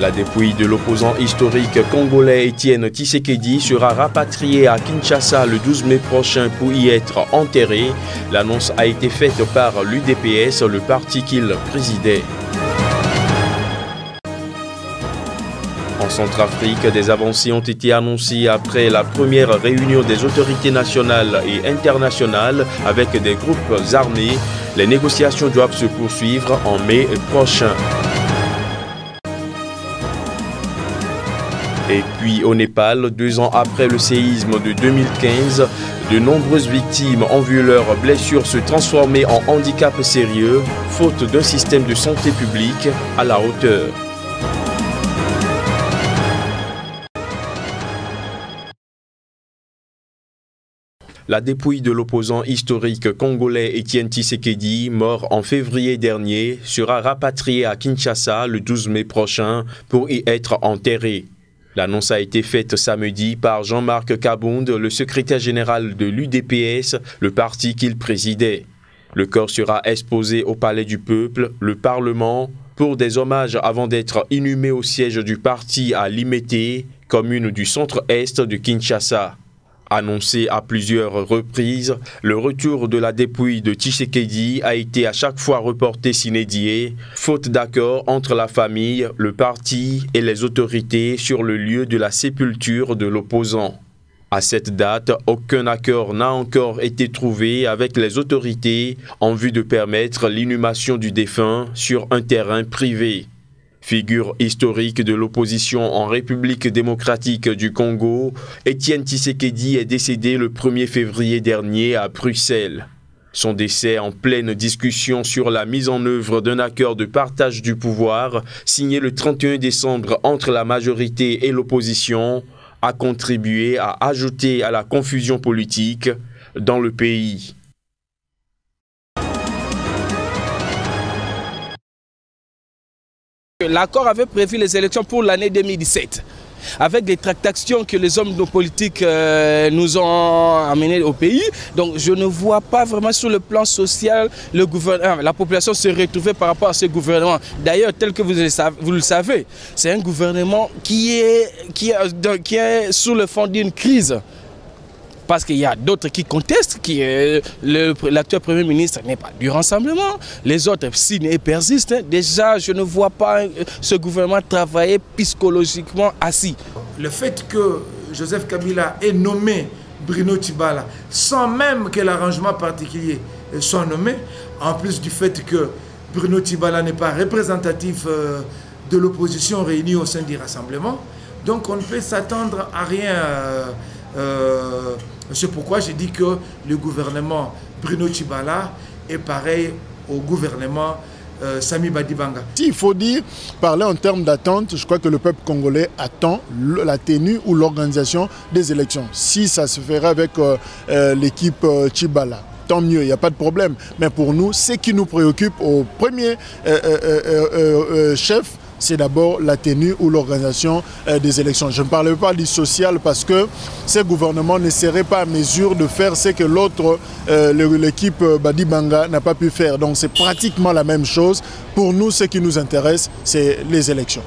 La dépouille de l'opposant historique congolais Étienne Tshisekedi sera rapatriée à Kinshasa le 12 mai prochain pour y être enterré. L'annonce a été faite par l'UDPS, le parti qu'il présidait. En Centrafrique, des avancées ont été annoncées après la première réunion des autorités nationales et internationales avec des groupes armés. Les négociations doivent se poursuivre en mai prochain. Et puis au Népal, 2 ans après le séisme de 2015, de nombreuses victimes ont vu leurs blessures se transformer en handicap sérieux, faute d'un système de santé publique à la hauteur. La dépouille de l'opposant historique congolais Étienne Tshisekedi, mort en février dernier, sera rapatriée à Kinshasa le 12 mai prochain pour y être enterrée. L'annonce a été faite samedi par Jean-Marc Kabound, le secrétaire général de l'UDPS, le parti qu'il présidait. Le corps sera exposé au Palais du Peuple, le Parlement, pour des hommages avant d'être inhumé au siège du parti à Limete, commune du centre-est de Kinshasa. Annoncé à plusieurs reprises, le retour de la dépouille de Tshisekedi a été à chaque fois reporté sine die, faute d'accord entre la famille, le parti et les autorités sur le lieu de la sépulture de l'opposant. À cette date, aucun accord n'a encore été trouvé avec les autorités en vue de permettre l'inhumation du défunt sur un terrain privé. Figure historique de l'opposition en République démocratique du Congo, Étienne Tshisekedi est décédé le 1er février dernier à Bruxelles. Son décès en pleine discussion sur la mise en œuvre d'un accord de partage du pouvoir signé le 31 décembre entre la majorité et l'opposition a contribué à ajouter à la confusion politique dans le pays. L'accord avait prévu les élections pour l'année 2017, avec des tractations que les hommes politiques nous ont amenées au pays. Donc je ne vois pas vraiment sur le plan social la population se retrouver par rapport à ce gouvernement. D'ailleurs, tel que vous le savez, c'est un gouvernement qui est sur le fond d'une crise. Parce qu'il y a d'autres qui contestent, l'actuel Premier ministre n'est pas du rassemblement, les autres signent et persistent. Déjà, je ne vois pas ce gouvernement travailler psychologiquement assis. Le fait que Joseph Kabila ait nommé Bruno Tshibala sans même que l'arrangement particulier soit nommé, en plus du fait que Bruno Tshibala n'est pas représentatif de l'opposition réunie au sein du rassemblement, donc on ne peut s'attendre à rien. C'est pourquoi j'ai dit que le gouvernement Bruno Tshibala est pareil au gouvernement Sami Badibanga. Il faut parler en termes d'attente, je crois que le peuple congolais attend la tenue ou l'organisation des élections. Si ça se ferait avec l'équipe Tshibala, tant mieux, il n'y a pas de problème. Mais pour nous, ce qui nous préoccupe au premier chef, c'est d'abord la tenue ou l'organisation des élections. Je ne parle pas du social parce que ces gouvernements ne seraient pas à mesure de faire ce que l'autre, l'équipe Badibanga n'a pas pu faire. Donc c'est pratiquement la même chose. Pour nous, ce qui nous intéresse, c'est les élections.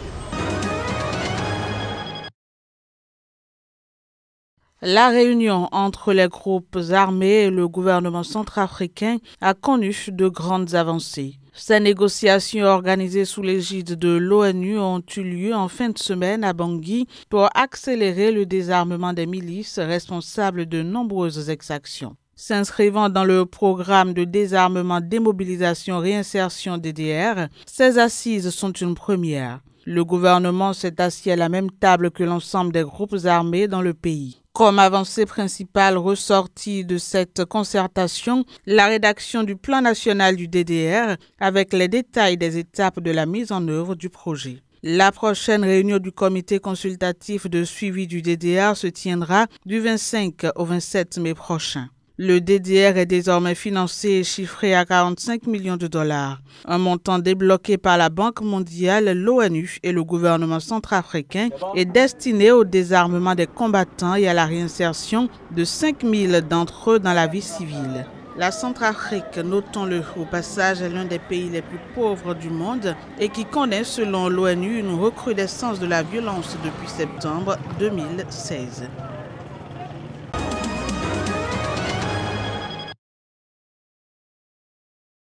La réunion entre les groupes armés et le gouvernement centrafricain a connu de grandes avancées. Ces négociations organisées sous l'égide de l'ONU ont eu lieu en fin de semaine à Bangui pour accélérer le désarmement des milices responsables de nombreuses exactions. S'inscrivant dans le programme de désarmement, démobilisation, réinsertion DDR, ces assises sont une première. Le gouvernement s'est assis à la même table que l'ensemble des groupes armés dans le pays. Comme avancée principale ressortie de cette concertation, la rédaction du plan national du DDR avec les détails des étapes de la mise en œuvre du projet. La prochaine réunion du comité consultatif de suivi du DDR se tiendra du 25 au 27 mai prochain. Le DDR est désormais financé et chiffré à 45 millions de dollars, un montant débloqué par la Banque mondiale, l'ONU et le gouvernement centrafricain est destiné au désarmement des combattants et à la réinsertion de 5 000 d'entre eux dans la vie civile. La Centrafrique, notons-le au passage, est l'un des pays les plus pauvres du monde et qui connaît, selon l'ONU, une recrudescence de la violence depuis septembre 2016.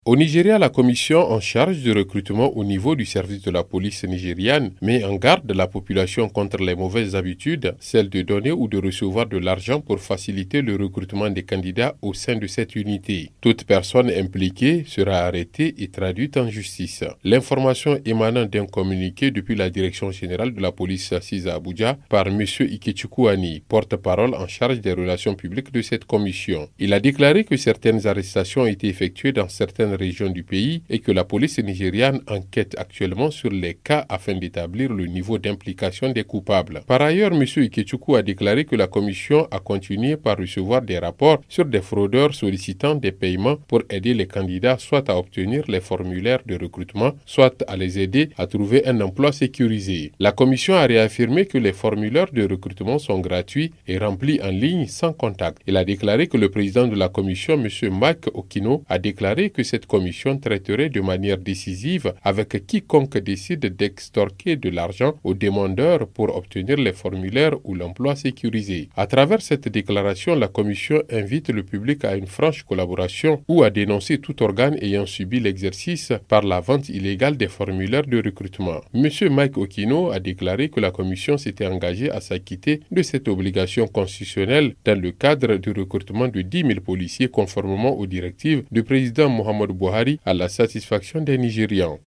Au Nigeria, la commission en charge du recrutement au niveau du service de la police nigériane met en garde la population contre les mauvaises habitudes, celle de donner ou de recevoir de l'argent pour faciliter le recrutement des candidats au sein de cette unité. Toute personne impliquée sera arrêtée et traduite en justice. L'information émanant d'un communiqué depuis la direction générale de la police assise à Abuja par M. Ikechukwu-Ani, porte-parole en charge des relations publiques de cette commission. Il a déclaré que certaines arrestations ont été effectuées dans certaines régions du pays et que la police nigériane enquête actuellement sur les cas afin d'établir le niveau d'implication des coupables. Par ailleurs, M. Ikechukwu a déclaré que la commission a continué par recevoir des rapports sur des fraudeurs sollicitant des paiements pour aider les candidats soit à obtenir les formulaires de recrutement, soit à les aider à trouver un emploi sécurisé. La commission a réaffirmé que les formulaires de recrutement sont gratuits et remplis en ligne sans contact. Il a déclaré que le président de la commission, M. Mike Okino, a déclaré que cette commission traiterait de manière décisive avec quiconque décide d'extorquer de l'argent aux demandeurs pour obtenir les formulaires ou l'emploi sécurisé. À travers cette déclaration, la commission invite le public à une franche collaboration ou à dénoncer tout organe ayant subi l'exercice par la vente illégale des formulaires de recrutement. M. Mike Okino a déclaré que la commission s'était engagée à s'acquitter de cette obligation constitutionnelle dans le cadre du recrutement de 10 000 policiers conformément aux directives du président Muhammadu Buhari à la satisfaction des Nigérians.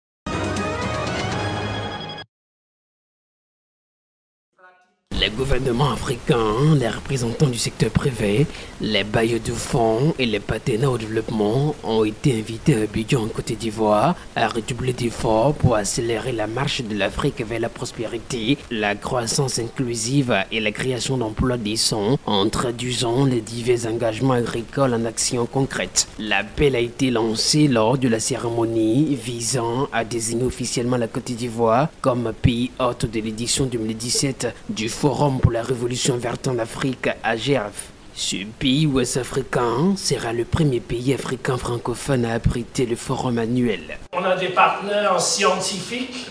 Les gouvernements africains, les représentants du secteur privé, les bailleurs de fonds et les partenaires au développement ont été invités à Abidjan en Côte d'Ivoire à redoubler d'efforts pour accélérer la marche de l'Afrique vers la prospérité, la croissance inclusive et la création d'emplois décents en traduisant les divers engagements agricoles en actions concrètes. L'appel a été lancé lors de la cérémonie visant à désigner officiellement la Côte d'Ivoire comme pays hôte de l'édition 2017 du Forum pour la Révolution verte en Afrique, AGRF. Ce pays ouest-africain sera le premier pays africain francophone à abriter le forum annuel. On a des partenaires scientifiques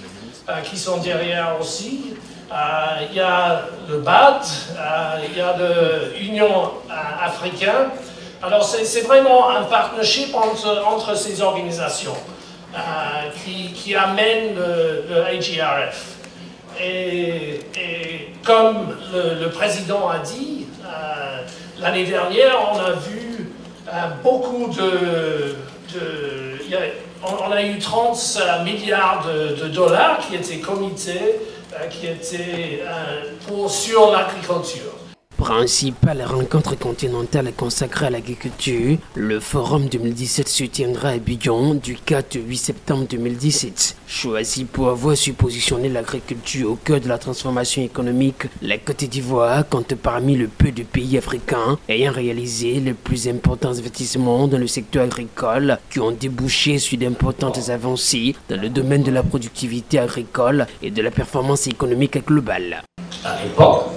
qui sont derrière aussi. Il y a le BAD, il y a l'Union africaine. Alors c'est vraiment un partnership entre ces organisations qui amène le AGRF. Et comme le président a dit, l'année dernière, on a vu beaucoup on a eu 30 milliards de dollars qui étaient committés, qui étaient sur l'agriculture. Principale rencontre continentale consacrée à l'agriculture, le Forum 2017 se tiendra à Abidjan du 4 au 8 septembre 2017. Choisi pour avoir su positionner l'agriculture au cœur de la transformation économique, la Côte d'Ivoire compte parmi le peu de pays africains ayant réalisé les plus importants investissements dans le secteur agricole qui ont débouché sur d'importantes avancées dans le domaine de la productivité agricole et de la performance économique globale. À l'époque,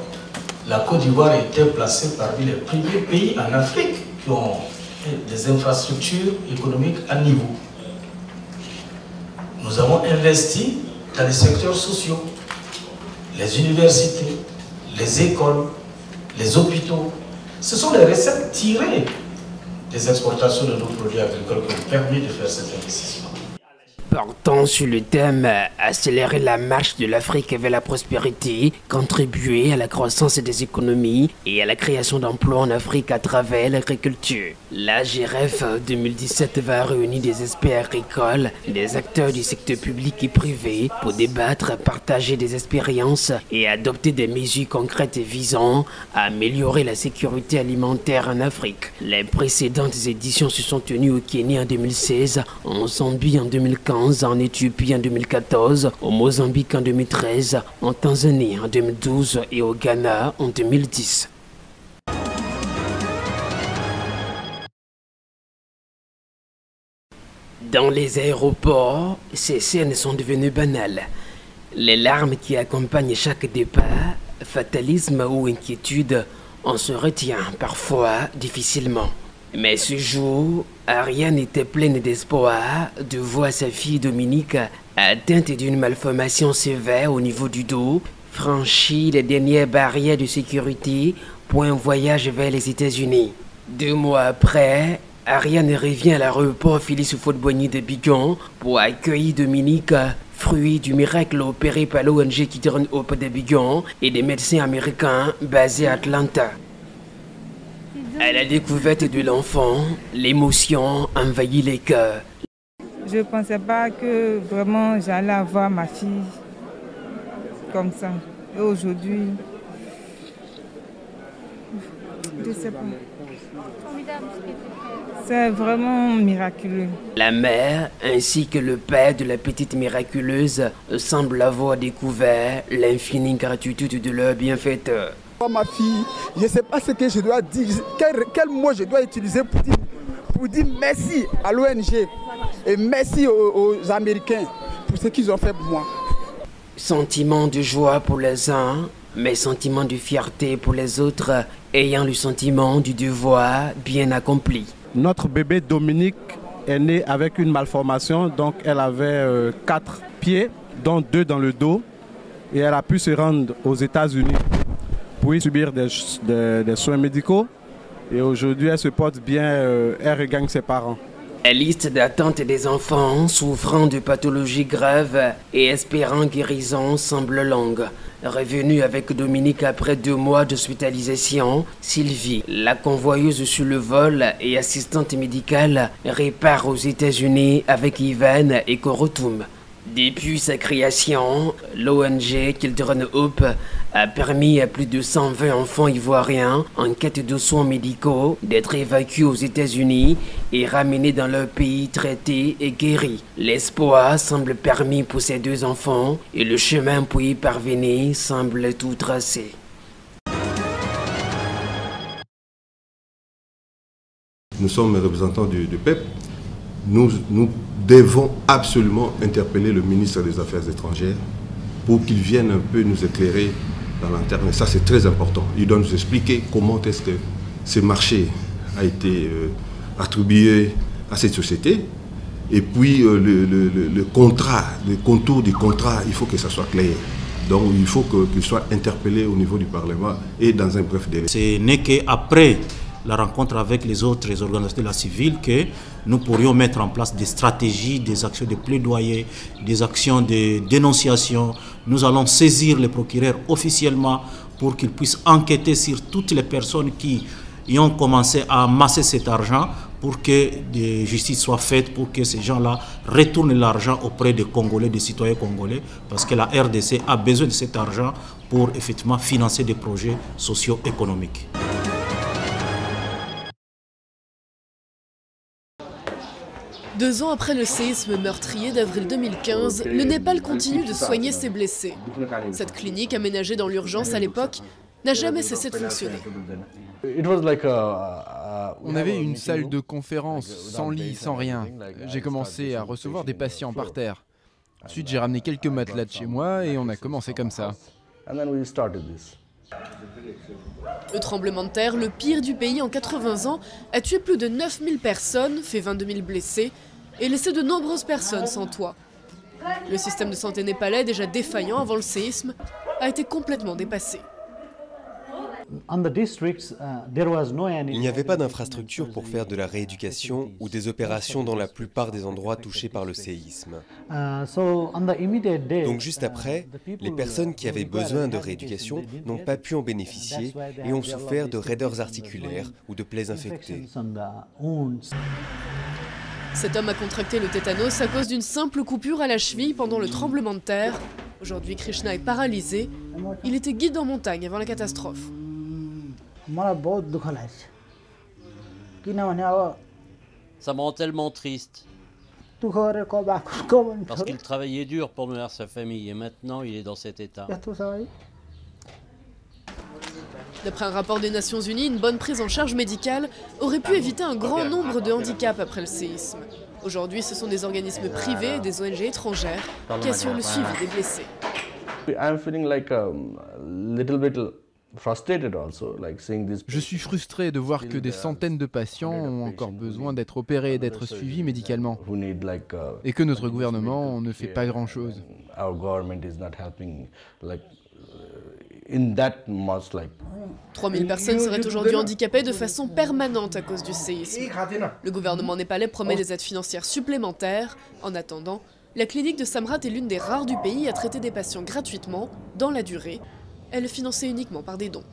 la Côte d'Ivoire était placée parmi les premiers pays en Afrique qui ont des infrastructures économiques à niveau. Nous avons investi dans les secteurs sociaux, les universités, les écoles, les hôpitaux. Ce sont les recettes tirées des exportations de nos produits agricoles qui ont permis de faire cet investissement. Portant sur le thème « Accélérer la marche de l'Afrique vers la prospérité, contribuer à la croissance des économies et à la création d'emplois en Afrique à travers l'agriculture ». L'AGRF 2017 va réunir des experts agricoles, des acteurs du secteur public et privé pour débattre, partager des expériences et adopter des mesures concrètes visant à améliorer la sécurité alimentaire en Afrique. Les précédentes éditions se sont tenues au Kenya en 2016, en Zambie en 2015, en Éthiopie en 2014, au Mozambique en 2013, en Tanzanie en 2012 et au Ghana en 2010. Dans les aéroports, ces scènes sont devenues banales. Les larmes qui accompagnent chaque départ, fatalisme ou inquiétude, on se retient parfois difficilement. Mais ce jour, Ariane était pleine d'espoir de voir sa fille Dominique, atteinte d'une malformation sévère au niveau du dos, franchir les dernières barrières de sécurité pour un voyage vers les États-Unis. 2 mois après, Ariane revient à l'aéroport Félix Houphouët-Boigny d'Abidjan pour accueillir Dominique, fruit du miracle opéré par l'ONG Children's Hope d'Abidjan et des médecins américains basés à Atlanta. À la découverte de l'enfant, l'émotion envahit les cœurs. Je ne pensais pas que vraiment j'allais avoir ma fille comme ça. Et aujourd'hui, je ne sais pas. C'est vraiment miraculeux. La mère ainsi que le père de la petite miraculeuse semblent avoir découvert l'infinie gratitude de leur bienfaiteur. Ma fille, je ne sais pas ce que je dois dire, quel mot je dois utiliser pour dire merci à l'ONG et merci aux Américains pour ce qu'ils ont fait pour moi. Sentiment de joie pour les uns, mais sentiment de fierté pour les autres, ayant le sentiment du devoir bien accompli. Notre bébé Dominique est né avec une malformation, donc elle avait 4 pieds, dont 2 dans le dos, et elle a pu se rendre aux États-Unis pour y subir des soins médicaux. Et aujourd'hui, elle se porte bien, elle regagne ses parents. La liste d'attente des enfants souffrant de pathologies graves et espérant guérison semble longue. Revenue avec Dominique après 2 mois d'hospitalisation, Sylvie, la convoyeuse sur le vol et assistante médicale, répare aux États-Unis avec Ivan et Korotoum. Depuis sa création, l'ONG Children's Hope a permis à plus de 120 enfants ivoiriens en quête de soins médicaux d'être évacués aux États-Unis et ramenés dans leur pays traités et guéris. L'espoir semble permis pour ces 2 enfants et le chemin pour y parvenir semble tout tracé. Nous sommes les représentants du peuple. Nous devons absolument interpeller le ministre des Affaires étrangères pour qu'il vienne un peu nous éclairer dans l'interne. Et ça, c'est très important. Il doit nous expliquer comment est-ce que ce marché a été attribué à cette société. Et puis, le contrat, le contour du contrat, il faut que ça soit clair. Donc, il faut qu'il soit interpellé au niveau du Parlement et dans un bref délai. Ce n'est qu'après la rencontre avec les autres organisations de la civile que nous pourrions mettre en place des stratégies, des actions de plaidoyer, des actions de dénonciation. Nous allons saisir les procureurs officiellement pour qu'ils puissent enquêter sur toutes les personnes qui y ont commencé à amasser cet argent pour que de justice soit faite, pour que ces gens-là retournent l'argent auprès des Congolais, des citoyens congolais, parce que la RDC a besoin de cet argent pour effectivement financer des projets socio-économiques. Deux ans après le séisme meurtrier d'avril 2015, le Népal continue de soigner ses blessés. Cette clinique, aménagée dans l'urgence à l'époque, n'a jamais cessé de fonctionner. On avait une salle de conférence, sans lit, sans rien. J'ai commencé à recevoir des patients par terre. Ensuite, j'ai ramené quelques matelas de chez moi et on a commencé comme ça. Le tremblement de terre, le pire du pays en 80 ans, a tué plus de 9000 personnes, fait 22 000 blessés et laissé de nombreuses personnes sans toit. Le système de santé népalais, déjà défaillant avant le séisme, a été complètement dépassé. Il n'y avait pas d'infrastructure pour faire de la rééducation ou des opérations dans la plupart des endroits touchés par le séisme. Donc juste après, les personnes qui avaient besoin de rééducation n'ont pas pu en bénéficier et ont souffert de raideurs articulaires ou de plaies infectées. Cet homme a contracté le tétanos à cause d'une simple coupure à la cheville pendant le tremblement de terre. Aujourd'hui, Krishna est paralysé. Il était guide en montagne avant la catastrophe. Ça me rend tellement triste. Parce qu'il travaillait dur pour nourrir sa famille et maintenant il est dans cet état. D'après un rapport des Nations Unies, une bonne prise en charge médicale aurait pu éviter un grand nombre de handicaps après le séisme. Aujourd'hui, ce sont des organismes privés et des ONG étrangères qui assurent le suivi des blessés. Je suis frustré de voir que des centaines de patients ont encore besoin d'être opérés et d'être suivis médicalement, et que notre gouvernement ne fait pas grand-chose. 3000 personnes seraient aujourd'hui handicapées de façon permanente à cause du séisme. Le gouvernement népalais promet des aides financières supplémentaires. En attendant, la clinique de Samrat est l'une des rares du pays à traiter des patients gratuitement, dans la durée. Elle est financée uniquement par des dons.